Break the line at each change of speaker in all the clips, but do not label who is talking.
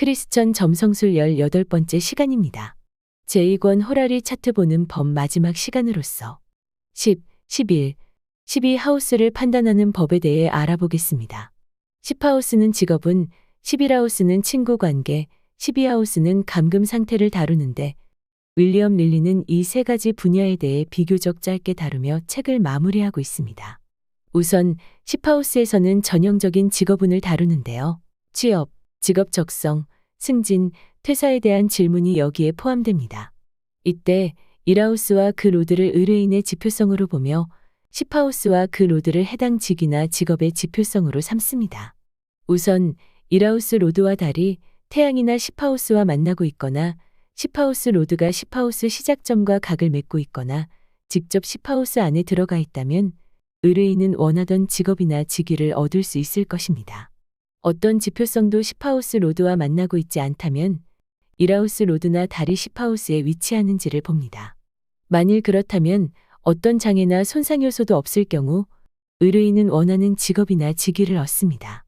크리스천 점성술 18번째 시간입니다. 제2권 호라리 차트 보는 법 마지막 시간으로서 10, 11, 12 하우스를 판단하는 법에 대해 알아보겠습니다. 10하우스는 직업운, 11하우스는 친구 관계, 12하우스는 감금 상태를 다루는데 윌리엄 릴리는 이 세 가지 분야에 대해 비교적 짧게 다루며 책을 마무리하고 있습니다. 우선 10하우스에서는 전형적인 직업운을 다루는데요. 취업, 직업 적성, 승진, 퇴사에 대한 질문이 여기에 포함됩니다. 이때 1하우스와 그 로드를 의뢰인의 지표성으로 보며 10하우스와 그 로드를 해당 직위나 직업의 지표성으로 삼습니다. 우선 1하우스 로드와 달이 태양이나 10하우스와 만나고 있거나 10하우스 로드가 10하우스 시작점과 각을 맺고 있거나 직접 10하우스 안에 들어가 있다면 의뢰인은 원하던 직업이나 직위를 얻을 수 있을 것입니다. 어떤 지표성도 10하우스 로드와 만나고 있지 않다면 1하우스 로드나 달이 10하우스에 위치하는지를 봅니다. 만일 그렇다면 어떤 장애나 손상 요소도 없을 경우 의뢰인은 원하는 직업이나 직위를 얻습니다.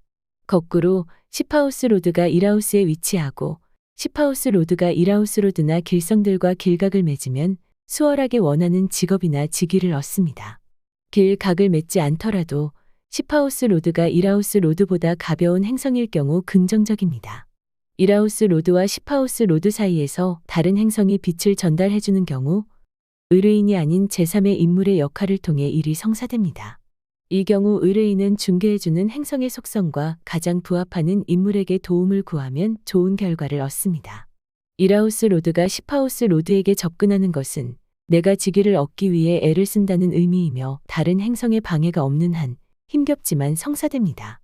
거꾸로 10하우스 로드가 1하우스에 위치하고 10하우스 로드가 1하우스 로드나 길성들과 길각을 맺으면 수월하게 원하는 직업이나 직위를 얻습니다. 길각을 맺지 않더라도 10하우스 로드가 1하우스 로드보다 가벼운 행성일 경우 긍정적입니다. 1하우스 로드와 10하우스 로드 사이에서 다른 행성이 빛을 전달해주는 경우 의뢰인이 아닌 제3의 인물의 역할을 통해 일이 성사됩니다. 이 경우 의뢰인은 중개해주는 행성의 속성과 가장 부합하는 인물에게 도움을 구하면 좋은 결과를 얻습니다. 1하우스 로드가 10하우스 로드에게 접근하는 것은 내가 직위를 얻기 위해 애를 쓴다는 의미이며 다른 행성의 방해가 없는 한 힘겹지만 성사됩니다.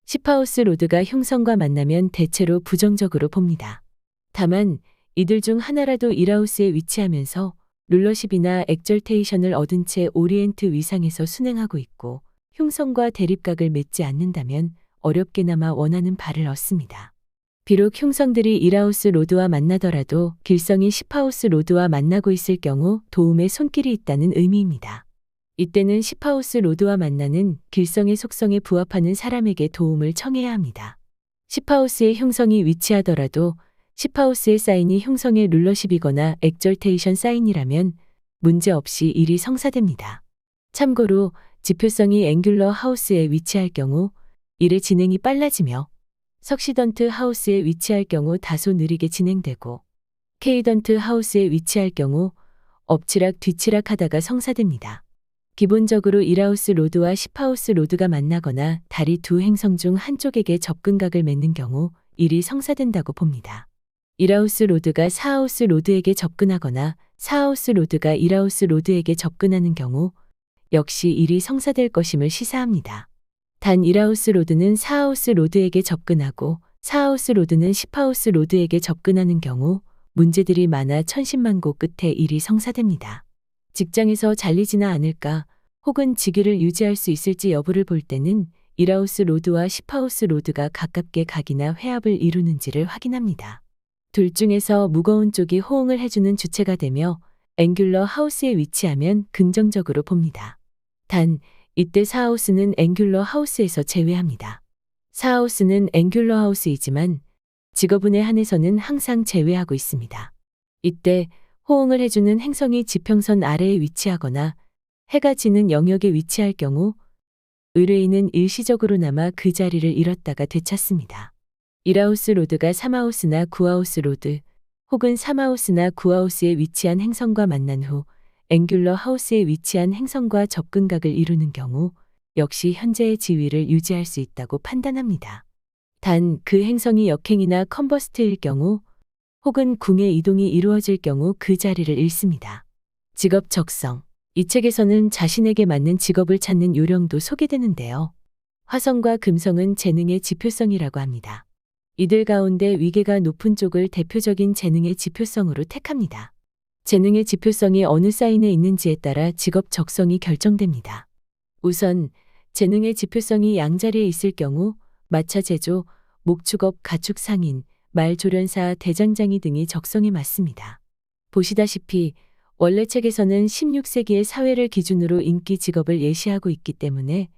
10하우스 로드가 흉성과 만나면 대체로 부정적으로 봅니다. 다만 이들 중 하나라도 1하우스에 위치하면서 룰러십이나 엑절테이션을 얻은 채 오리엔트 위상에서 순행하고 있고 흉성과 대립각을 맺지 않는다면 어렵게나마 원하는 바를 얻습니다. 비록 흉성들이 1하우스 로드와 만나더라도 길성이 10하우스 로드와 만나고 있을 경우 도움의 손길이 있다는 의미입니다. 이때는 10하우스 로드와 만나는 길성의 속성에 부합하는 사람에게 도움을 청해야 합니다. 10하우스에 흉성이 위치하더라도 10하우스의 사인이 흉성의 룰러십이거나 엑절테이션 사인이라면 문제없이 일이 성사됩니다. 참고로 지표성이 앵귤러 하우스에 위치할 경우 일의 진행이 빨라지며 석시던트 하우스에 위치할 경우 다소 느리게 진행되고 케이던트 하우스에 위치할 경우 엎치락 뒤치락 하다가 성사됩니다. 기본적으로 1하우스 로드와 10하우스 로드가 만나거나 달이 두 행성 중 한쪽에게 접근각을 맺는 경우 일이 성사된다고 봅니다. 1하우스 로드가 4하우스 로드에게 접근하거나 4하우스 로드가 1하우스 로드에게 접근하는 경우 역시 일이 성사될 것임을 시사합니다. 단 1하우스 로드는 4하우스 로드에게 접근하고 4하우스 로드는 10하우스 로드에게 접근하는 경우 문제들이 많아 천신만고 끝에 일이 성사됩니다. 직장에서 잘리지나 않을까 혹은 직위를 유지할 수 있을지 여부를 볼 때는 1하우스 로드와 10하우스 로드가 가깝게 각이나 회합을 이루는지를 확인합니다. 둘 중에서 무거운 쪽이 호응을 해주는 주체가 되며 앵귤러 하우스에 위치하면 긍정적으로 봅니다. 단 이때 4하우스는 앵귤러 하우스에서 제외합니다. 4하우스는 앵귤러 하우스이지만 직업운에 한해서는 항상 제외하고 있습니다. 이때 호응을 해주는 행성이 지평선 아래에 위치하거나 해가 지는 영역에 위치할 경우 의뢰인은 일시적으로나마 그 자리를 잃었다가 되찾습니다. 1하우스 로드가 3하우스나 9하우스 로드 혹은 3하우스나 9하우스에 위치한 행성과 만난 후 앵귤러 하우스에 위치한 행성과 접근각을 이루는 경우 역시 현재의 지위를 유지할 수 있다고 판단합니다. 단 그 행성이 역행이나 컨버스트일 경우 혹은 궁의 이동이 이루어질 경우 그 자리를 잃습니다. 직업 적성. 이 책에서는 자신에게 맞는 직업을 찾는 요령도 소개되는데요. 화성과 금성은 재능의 지표성이라고 합니다. 이들 가운데 위계가 높은 쪽을 대표적인 재능의 지표성으로 택합니다. 재능의 지표성이 어느 사인에 있는지에 따라 직업 적성이 결정됩니다. 우선 재능의 지표성이 양자리에 있을 경우 마차 제조, 목축업, 가축 상인, 말 조련사, 대장장이 등이 적성에 맞습니다. 보시다시피 원래 책에서는 16세기의 사회를 기준으로 인기 직업을 예시하고 있기 때문에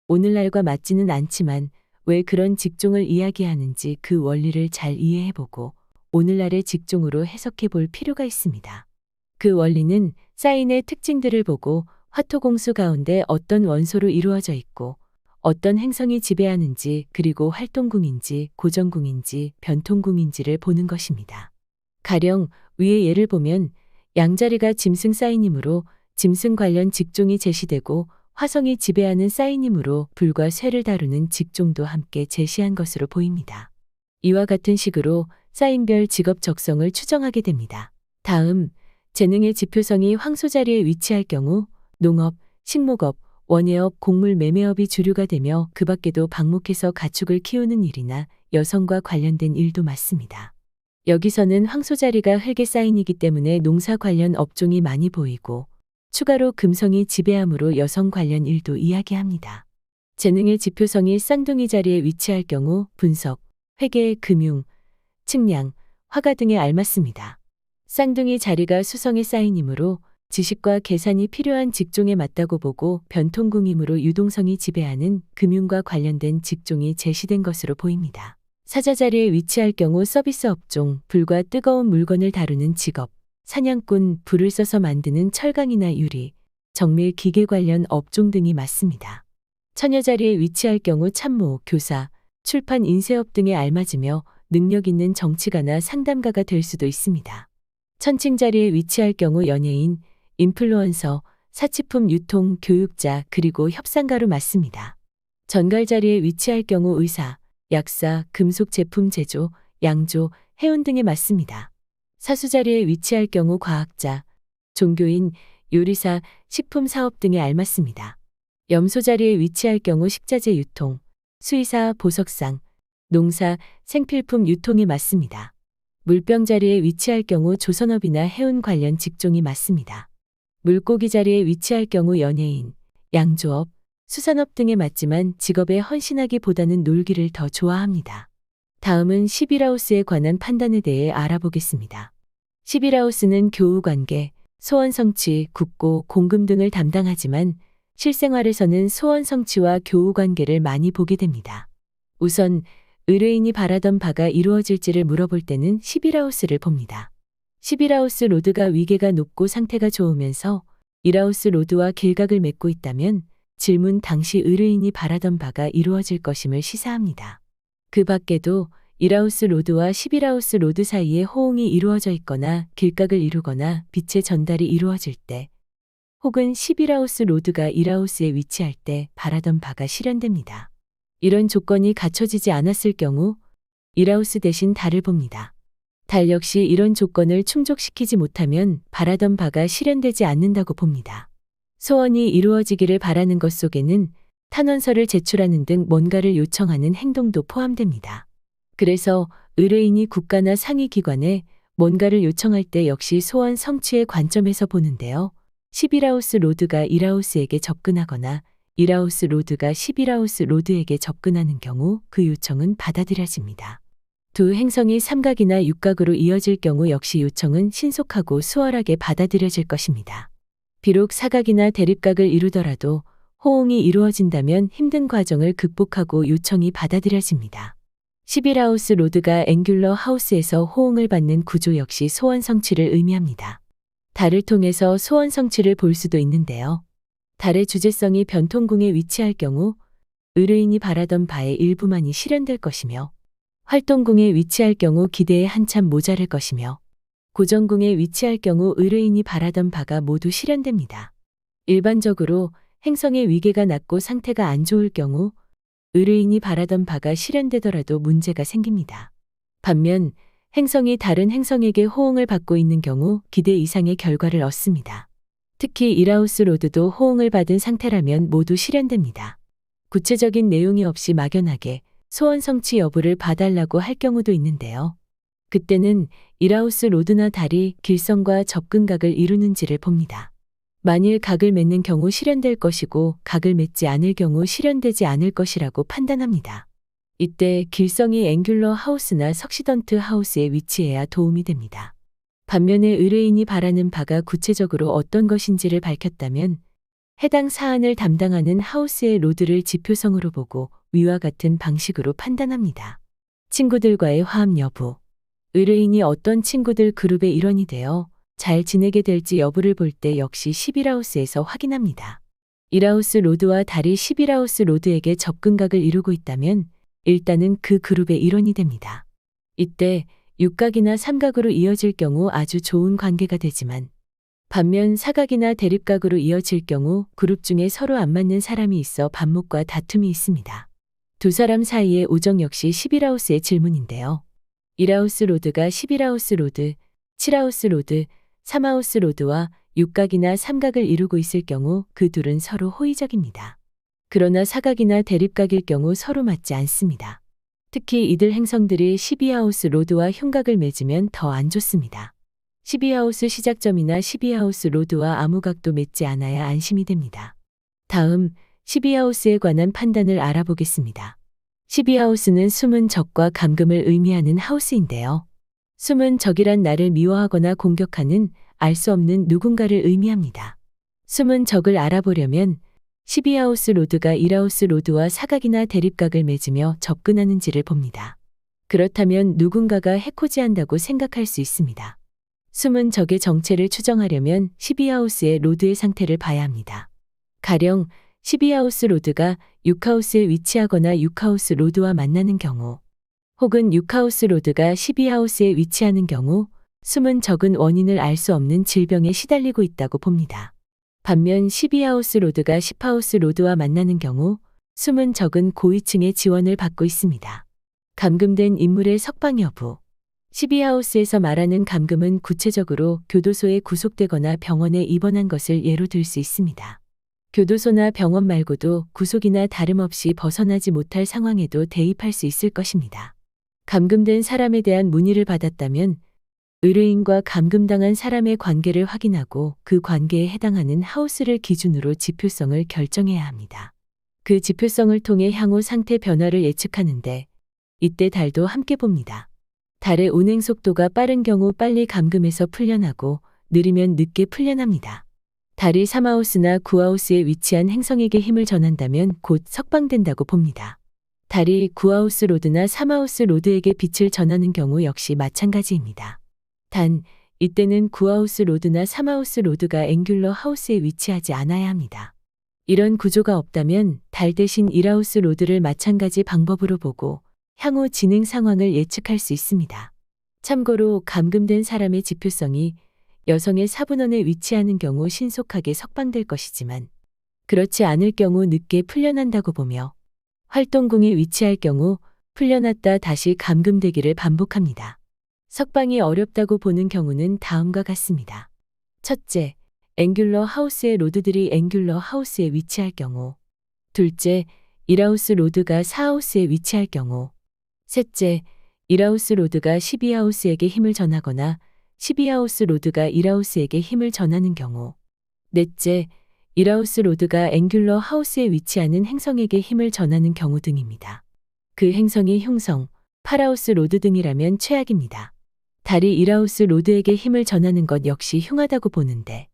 오늘날과 맞지는 않지만 왜 그런 직종을 이야기하는지 그 원리를 잘 이해해보고 오늘날의 직종으로 해석해볼 필요가 있습니다. 그 원리는 사인의 특징들을 보고 화토공수 가운데 어떤 원소로 이루어져 있고 어떤 행성이 지배하는지 그리고 활동궁인지 고정궁인지 변통궁인지를 보는 것입니다. 가령 위의 예를 보면 양자리가 짐승 사인이므로 짐승 관련 직종이 제시되고 화성이 지배하는 사인이므로 불과 쇠를 다루는 직종도 함께 제시한 것으로 보입니다. 이와 같은 식으로 사인별 직업 적성을 추정하게 됩니다. 다음, 재능의 지표성이 황소 자리에 위치할 경우 농업, 식목업, 원예업, 곡물 매매업이 주류가 되며 그 밖에도 방목해서 가축을 키우는 일이나 여성과 관련된 일도 많습니다. 여기서는 황소 자리가 흙의 사인이기 때문에 농사 관련 업종이 많이 보이고 추가로 금성이 지배함으로 여성 관련 일도 이야기합니다. 재능의 지표성이 쌍둥이 자리에 위치할 경우 분석, 회계, 금융, 측량, 화가 등에 알맞습니다. 쌍둥이 자리가 수성의 사인이므로 지식과 계산이 필요한 직종에 맞다고 보고 변통궁이므로 유동성이 지배하는 금융과 관련된 직종이 제시된 것으로 보입니다. 사자 자리에 위치할 경우 서비스 업종, 불과 뜨거운 물건을 다루는 직업, 사냥꾼, 불을 써서 만드는 철강이나 유리, 정밀 기계 관련 업종 등이 맞습니다. 처녀 자리에 위치할 경우 참모, 교사, 출판 인쇄업 등에 알맞으며 능력 있는 정치가나 상담가가 될 수도 있습니다. 천칭 자리에 위치할 경우 연예인, 인플루언서, 사치품 유통, 교육자, 그리고 협상가로 맞습니다. 전갈 자리에 위치할 경우 의사, 약사, 금속 제품 제조, 양조, 해운 등에 맞습니다. 사수 자리에 위치할 경우 과학자, 종교인, 요리사, 식품 사업 등에 알맞습니다. 염소 자리에 위치할 경우 식자재 유통, 수의사, 보석상, 농사, 생필품 유통에 맞습니다. 물병 자리에 위치할 경우 조선업이나 해운 관련 직종이 맞습니다. 물고기 자리에 위치할 경우 연예인, 양조업, 수산업 등에 맞지만 직업에 헌신하기보다는 놀기를 더 좋아합니다. 다음은 11하우스에 관한 판단에 대해 알아보겠습니다. 11하우스는 교우관계, 소원성취, 국고, 공금 등을 담당하지만 실생활에서는 소원성취와 교우관계를 많이 보게 됩니다. 우선 의뢰인이 바라던 바가 이루어질지를 물어볼 때는 11하우스를 봅니다. 11하우스 로드가 위계가 높고 상태가 좋으면서 1하우스 로드와 길각을 맺고 있다면 질문 당시 의뢰인이 바라던 바가 이루어질 것임을 시사합니다. 그 밖에도 1하우스 로드와 11하우스 로드 사이에 호응이 이루어져 있거나 길각을 이루거나 빛의 전달이 이루어질 때 혹은 11하우스 로드가 1하우스에 위치할 때 바라던 바가 실현됩니다. 이런 조건이 갖춰지지 않았을 경우 1하우스 대신 달을 봅니다. 달 역시 이런 조건을 충족시키지 못하면 바라던 바가 실현되지 않는다고 봅니다. 소원이 이루어지기를 바라는 것 속에는 탄원서를 제출하는 등 뭔가를 요청하는 행동도 포함됩니다. 그래서 의뢰인이 국가나 상위기관에 뭔가를 요청할 때 역시 소원 성취의 관점에서 보는데요. 11하우스 로드가 1하우스에게 접근하거나 1하우스 로드가 11하우스 로드에게 접근하는 경우 그 요청은 받아들여집니다. 두 행성이 삼각이나 육각으로 이어질 경우 역시 요청은 신속하고 수월하게 받아들여질 것입니다. 비록 사각이나 대립각을 이루더라도 호응이 이루어진다면 힘든 과정을 극복하고 요청이 받아들여집니다. 11하우스 로드가 앵귤러 하우스에서 호응을 받는 구조 역시 소원 성취를 의미합니다. 달을 통해서 소원 성취를 볼 수도 있는데요. 달의 주제성이 변통궁에 위치할 경우 의뢰인이 바라던 바의 일부만이 실현될 것이며 활동궁에 위치할 경우 기대에 한참 모자랄 것이며 고정궁에 위치할 경우 의뢰인이 바라던 바가 모두 실현됩니다. 일반적으로 행성의 위계가 낮고 상태가 안 좋을 경우 의뢰인이 바라던 바가 실현되더라도 문제가 생깁니다. 반면 행성이 다른 행성에게 호응을 받고 있는 경우 기대 이상의 결과를 얻습니다. 특히 1하우스 로드도 호응을 받은 상태라면 모두 실현됩니다. 구체적인 내용이 없이 막연하게 소원 성취 여부를 봐달라고 할 경우도 있는데요. 그때는 1하우스 로드나 달이 길성과 접근각을 이루는지를 봅니다. 만일 각을 맺는 경우 실현될 것이고 각을 맺지 않을 경우 실현되지 않을 것이라고 판단합니다. 이때 길성이 앵귤러 하우스나 석시던트 하우스에 위치해야 도움이 됩니다. 반면에 의뢰인이 바라는 바가 구체적으로 어떤 것인지를 밝혔다면 해당 사안을 담당하는 하우스의 로드를 지표성으로 보고 위와 같은 방식으로 판단합니다. 친구들과의 화합 여부. 의뢰인이 어떤 친구들 그룹의 일원이 되어 잘 지내게 될지 여부를 볼 때 역시 11하우스에서 확인합니다. 1하우스 로드와 달이 11하우스 로드에게 접근각을 이루고 있다면 일단은 그 그룹의 일원이 됩니다. 이때 6각이나 3각으로 이어질 경우 아주 좋은 관계가 되지만 반면 사각이나 대립각으로 이어질 경우 그룹 중에 서로 안 맞는 사람이 있어 반목과 다툼이 있습니다. 두 사람 사이의 우정 역시 11하우스의 질문인데요. 1하우스 로드가 11하우스 로드, 7하우스 로드, 3하우스 로드와 6각이나 3각을 이루고 있을 경우 그 둘은 서로 호의적입니다. 그러나 사각이나 대립각일 경우 서로 맞지 않습니다. 특히 이들 행성들이 12하우스 로드와 흉각을 맺으면 더 안 좋습니다. 12하우스 시작점이나 12하우스 로드와 아무 각도 맺지 않아야 안심이 됩니다. 다음 12하우스에 관한 판단을 알아보겠습니다. 12하우스는 숨은 적과 감금을 의미하는 하우스인데요. 숨은 적이란 나를 미워하거나 공격하는 알 수 없는 누군가를 의미합니다. 숨은 적을 알아보려면 12하우스 로드가 1하우스 로드와 사각이나 대립각을 맺으며 접근하는지를 봅니다. 그렇다면 누군가가 해코지한다고 생각할 수 있습니다. 숨은 적의 정체를 추정하려면 12하우스의 로드의 상태를 봐야 합니다. 가령 12하우스 로드가 6하우스에 위치하거나 6하우스 로드와 만나는 경우, 혹은 6하우스 로드가 12하우스에 위치하는 경우 숨은 적은 원인을 알 수 없는 질병에 시달리고 있다고 봅니다. 반면 12하우스 로드가 10하우스 로드와 만나는 경우 숨은 적은 고위층의 지원을 받고 있습니다. 감금된 인물의 석방 여부. 12하우스에서 말하는 감금은 구체적으로 교도소에 구속되거나 병원에 입원한 것을 예로 들 수 있습니다. 교도소나 병원 말고도 구속이나 다름없이 벗어나지 못할 상황에도 대입할 수 있을 것입니다. 감금된 사람에 대한 문의를 받았다면 의뢰인과 감금당한 사람의 관계를 확인하고 그 관계에 해당하는 하우스를 기준으로 지표성을 결정해야 합니다. 그 지표성을 통해 향후 상태 변화를 예측하는데 이때 달도 함께 봅니다. 달의 운행 속도가 빠른 경우 빨리 감금에서 풀려나고 느리면 늦게 풀려납니다. 달이 3하우스나 9하우스에 위치한 행성에게 힘을 전한다면 곧 석방된다고 봅니다. 달이 9하우스 로드나 3하우스 로드에게 빛을 전하는 경우 역시 마찬가지입니다. 단, 이때는 9하우스 로드나 3하우스 로드가 앵귤러 하우스에 위치하지 않아야 합니다. 이런 구조가 없다면 달 대신 1하우스 로드를 마찬가지 방법으로 보고 향후 진행 상황을 예측할 수 있습니다. 참고로 감금된 사람의 지표성이 여성의 사분원에 위치하는 경우 신속하게 석방될 것이지만 그렇지 않을 경우 늦게 풀려난다고 보며 활동궁에 위치할 경우 풀려났다 다시 감금되기를 반복합니다. 석방이 어렵다고 보는 경우는 다음과 같습니다. 첫째, 앵귤러 하우스의 로드들이 앵귤러 하우스에 위치할 경우. 둘째, 1하우스 로드가 4하우스에 위치할 경우. 셋째, 1하우스 로드가 12하우스에게 힘을 전하거나 12하우스 로드가 1하우스에게 힘을 전하는 경우. 넷째, 1하우스 로드가 앵귤러 하우스에 위치하는 행성에게 힘을 전하는 경우 등입니다. 그 행성이 흉성, 8하우스 로드 등이라면 최악입니다. 달이 1하우스 로드에게 힘을 전하는 것 역시 흉하다고 보는데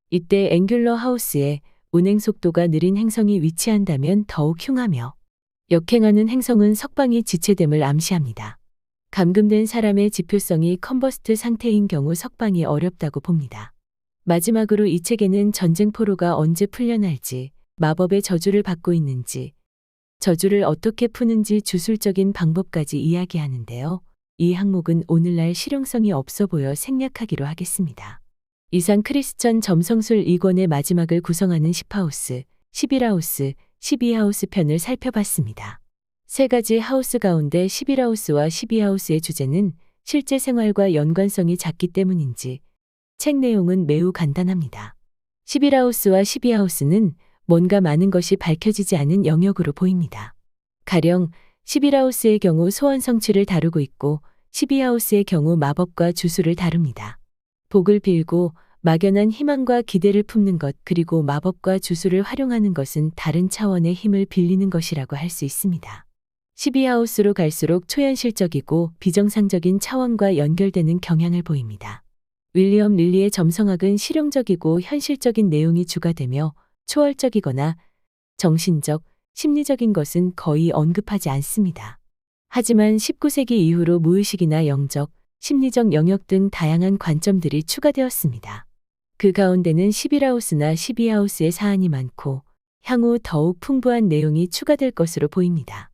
이때 앵귤러 하우스에 운행 속도가 느린 행성이 위치한다면 더욱 흉하며 역행하는 행성은 석방이 지체됨을 암시합니다. 감금된 사람의 지표성이 컨버스트 상태인 경우 석방이 어렵다고 봅니다. 마지막으로 이 책에는 전쟁 포로가 언제 풀려날지, 마법의 저주를 받고 있는지, 저주를 어떻게 푸는지 주술적인 방법까지 이야기하는데요. 이 항목은 오늘날 실용성이 없어 보여 생략하기로 하겠습니다. 이상 크리스천 점성술 2권의 마지막을 구성하는 10하우스, 11하우스, 12하우스 편을 살펴봤습니다. 세 가지 하우스 가운데 11하우스와 12하우스의 주제는 실제 생활과 연관성이 작기 때문인지 책 내용은 매우 간단합니다. 11하우스와 12하우스는 뭔가 많은 것이 밝혀지지 않은 영역으로 보입니다. 가령 11하우스의 경우 소원 성취를 다루고 있고 12하우스의 경우 마법과 주술을 다룹니다. 복을 빌고 막연한 희망과 기대를 품는 것 그리고 마법과 주술을 활용하는 것은 다른 차원의 힘을 빌리는 것이라고 할 수 있습니다. 12하우스로 갈수록 초현실적이고 비정상적인 차원과 연결되는 경향을 보입니다. 윌리엄 릴리의 점성학은 실용적이고 현실적인 내용이 주가 되며 초월적이거나 정신적, 심리적인 것은 거의 언급하지 않습니다. 하지만 19세기 이후로 무의식이나 영적, 심리적 영역 등 다양한 관점들이 추가되었습니다. 그 가운데는 11하우스나 12하우스의 사안이 많고 향후 더욱 풍부한 내용이 추가될 것으로 보입니다.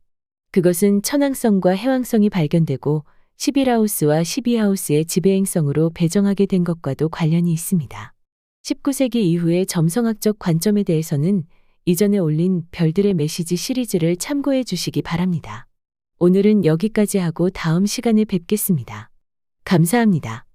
그것은 천왕성과 해왕성이 발견되고 11하우스와 12하우스의 지배행성으로 배정하게 된 것과도 관련이 있습니다. 19세기 이후의 점성학적 관점에 대해서는 이전에 올린 별들의 메시지 시리즈를 참고해 주시기 바랍니다. 오늘은 여기까지 하고 다음 시간에 뵙겠습니다. 감사합니다.